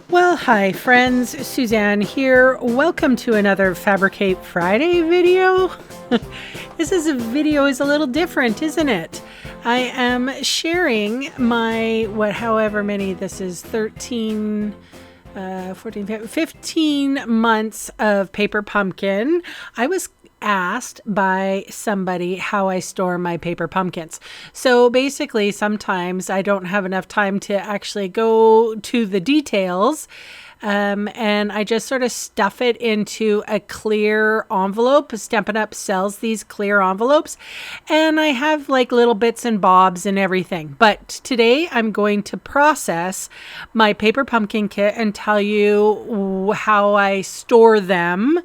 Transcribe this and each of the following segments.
Well, hi friends, Suzanne here. Welcome to another Fabricate Friday video. This video is a little different, isn't it? I am sharing my, however many this is, 13, 14, 15 months of paper pumpkin. I was asked by somebody how I store my paper pumpkins. So basically, sometimes I don't have enough time to actually go to the details. And I just sort of stuff it into a clear envelope. Stampin' Up sells these clear envelopes, and I have like little bits and bobs and everything. But today I'm going to process my paper pumpkin kit and tell you how I store them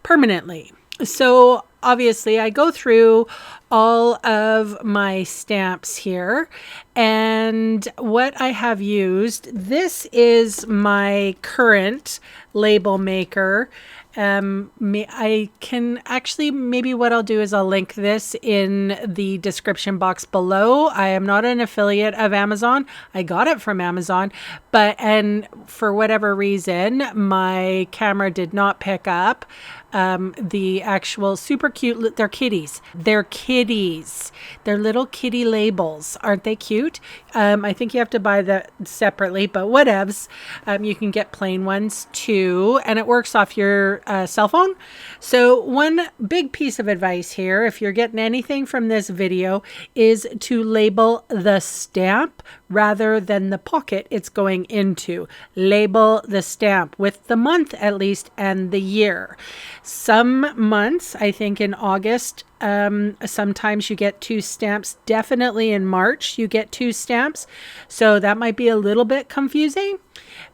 permanently. So obviously I go through all of my stamps here, and what I have used, this is my current label maker. I can actually, maybe what I'll do is I'll link this in the description box below. I am not an affiliate of Amazon. I got it from Amazon, and for whatever reason, my camera did not pick up the actual super cute, they're kitties. They're kitties. They're little kitty labels. Aren't they cute? I think you have to buy that separately, but whatevs. You can get plain ones too, and it works off your cell phone. So one big piece of advice here, if you're getting anything from this video, is to label the stamp rather than the pocket it's going into. Label the stamp with the month at least and the year. Some months, I think in August, sometimes you get 2 stamps. Definitely in March, you get 2 stamps. So that might be a little bit confusing.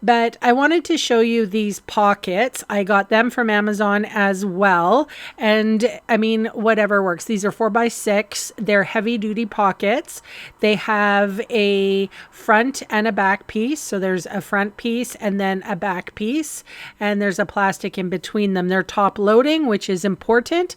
But I wanted to show you these pockets. I got them from Amazon as well. And I mean, whatever works. These are 4x6. They're heavy duty pockets. They have a front and a back piece. So there's a front piece and then a back piece. And there's a plastic in between them. They're top loading, which is important.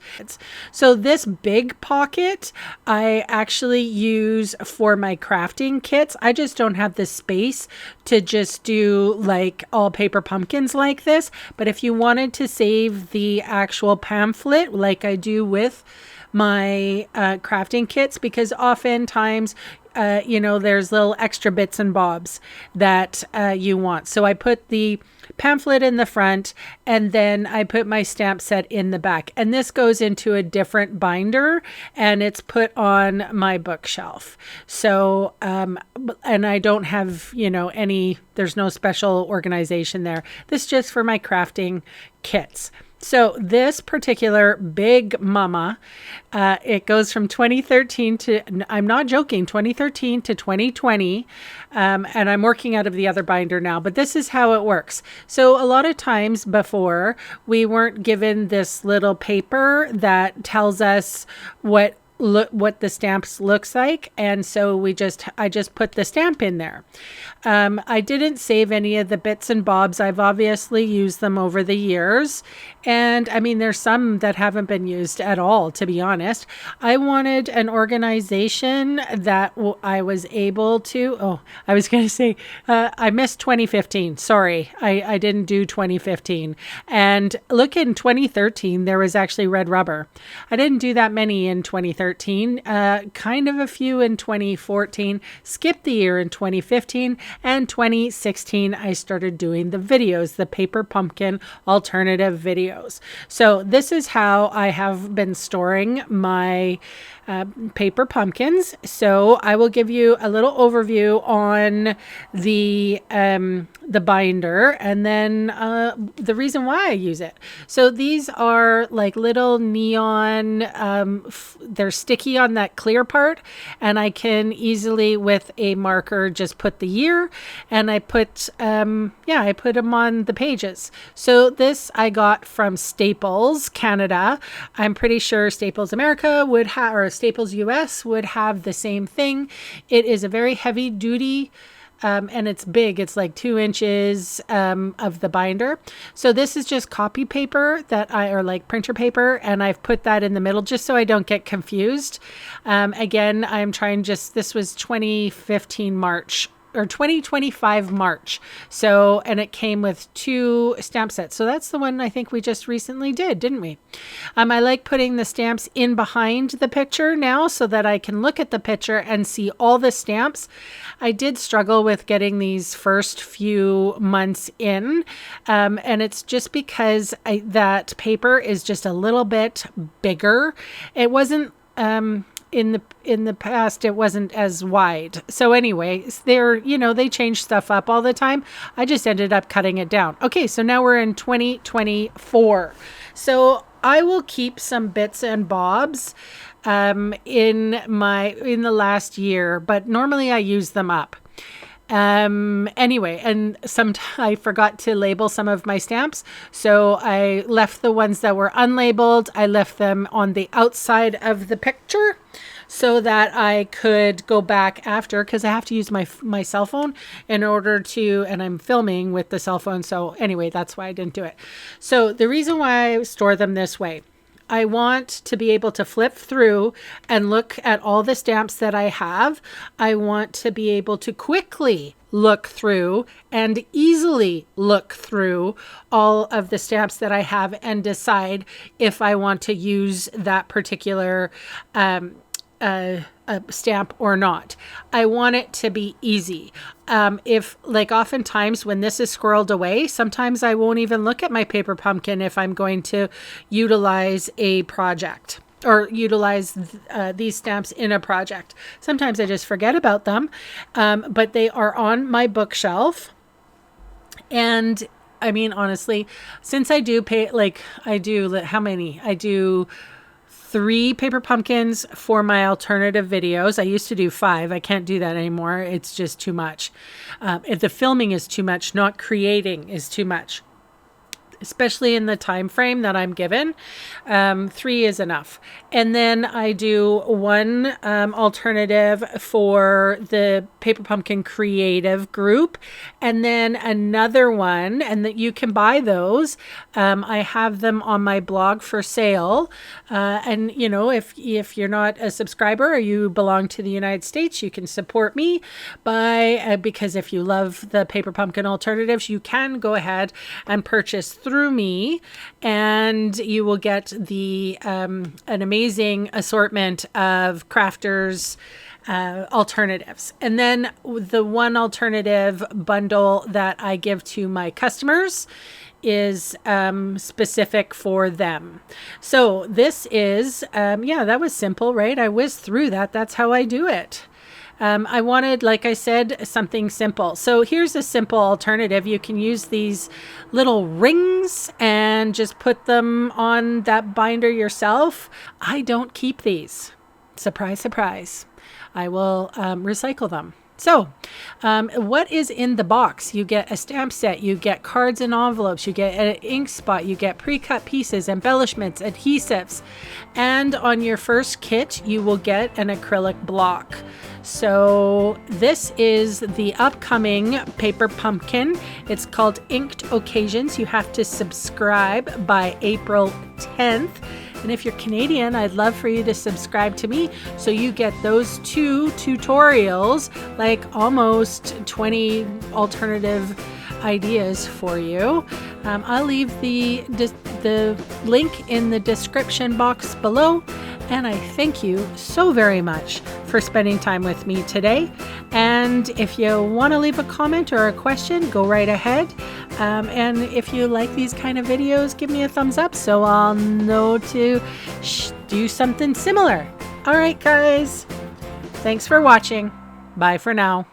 So this big pocket, I actually use for my crafting kits. I just don't have the space to just do like all paper pumpkins like this. But if you wanted to save the actual pamphlet like I do with my crafting kits, because oftentimes there's little extra bits and bobs that you want. So I put the pamphlet in the front, and then I put my stamp set in the back. And this goes into a different binder, and it's put on my bookshelf. So, and I don't have, there's no special organization there. This is just for my crafting kits. So this particular big mama, it goes from 2013 to, I'm not joking, 2013 to 2020. And I'm working out of the other binder now, but this is how it works. So a lot of times before, we weren't given this little paper that tells us what the stamps looks like, and so I just put the stamp in there. I didn't save any of the bits and bobs. I've obviously used them over the years, and I mean there's some that haven't been used at all, to be honest. I wanted an organization that I was able to, I was going to say I missed 2015. Sorry, I didn't do 2015. And look, in 2013 there was actually red rubber. I didn't do that many in 2013. Kind of a few in 2014, skipped the year in 2015, and 2016 I started doing the videos, the paper pumpkin alternative videos. So this is how I have been storing my paper pumpkins. So I will give you a little overview on the binder, and then the reason why I use it. So these are like little neon, they're sticky on that clear part, and I can easily with a marker just put the year, and I put I put them on the pages. So this I got from Staples Canada. I'm pretty sure Staples America would have, or Staples US would have the same thing. It is a very heavy duty and it's big. It's like 2 inches of the binder. So this is just copy paper or like printer paper, and I've put that in the middle just so I don't get confused. Again, I'm trying this was 2015 March 2025 March. So, and it came with 2 stamp sets. So that's the one I think we just recently did, didn't we? I like putting the stamps in behind the picture now so that I can look at the picture and see all the stamps. I did struggle with getting these first few months in, and it's just because that paper is just a little bit bigger. It wasn't in the past, it wasn't as wide. So anyway, they change stuff up all the time. I just ended up cutting it down. Okay, so now we're in 2024. So I will keep some bits and bobs in the last year, but normally I use them up. Anyway, and I forgot to label some of my stamps. So I left the ones that were unlabeled. I left them on the outside of the picture so that I could go back after, because I have to use my cell phone in order to, and I'm filming with the cell phone. So anyway, that's why I didn't do it. So the reason why I store them this way, I want to be able to flip through and look at all the stamps that I have. I want to be able to quickly look through and easily look through all of the stamps that I have and decide if I want to use that particular stamp or not. I want it to be easy. Oftentimes when this is squirreled away, sometimes I won't even look at my paper pumpkin if I'm going to utilize a project or utilize these stamps in a project. Sometimes I just forget about them, but they are on my bookshelf. And I mean, honestly, since I do how many? I do 3 paper pumpkins for my alternative videos. I used to do 5. I can't do that anymore. It's just too much. If the filming is too much, not creating is too much, especially in the time frame that I'm given. 3 is enough. And then I do 1 alternative for the Paper Pumpkin Creative group, and then another one, and that you can buy those. I have them on my blog for sale. And if you're not a subscriber or you belong to the United States, you can support me because if you love the Paper Pumpkin alternatives, you can go ahead and purchase through me, and you will get an amazing assortment of crafters alternatives. And then the 1 alternative bundle that I give to my customers is specific for them. So this is that was simple, right? I whizzed through that. That's how I do it. I wanted, like I said, something simple. So here's a simple alternative. You can use these little rings and just put them on that binder yourself. I don't keep these. Surprise, surprise. I will recycle them. So what is in the box? You get a stamp set, you get cards and envelopes, you get an ink spot, you get pre-cut pieces, embellishments, adhesives, and on your first kit, you will get an acrylic block. So this is the upcoming Paper Pumpkin. It's called Inked Occasions. You have to subscribe by April 10th. And if you're Canadian, I'd love for you to subscribe to me so you get those 2 tutorials, like almost 20 alternative ideas for you. I'll leave the link in the description box below. And I thank you so very much for spending time with me today. And if you want to leave a comment or a question, go right ahead. And if you like these kind of videos, give me a thumbs up so I'll know to do something similar. All right, guys. Thanks for watching. Bye for now.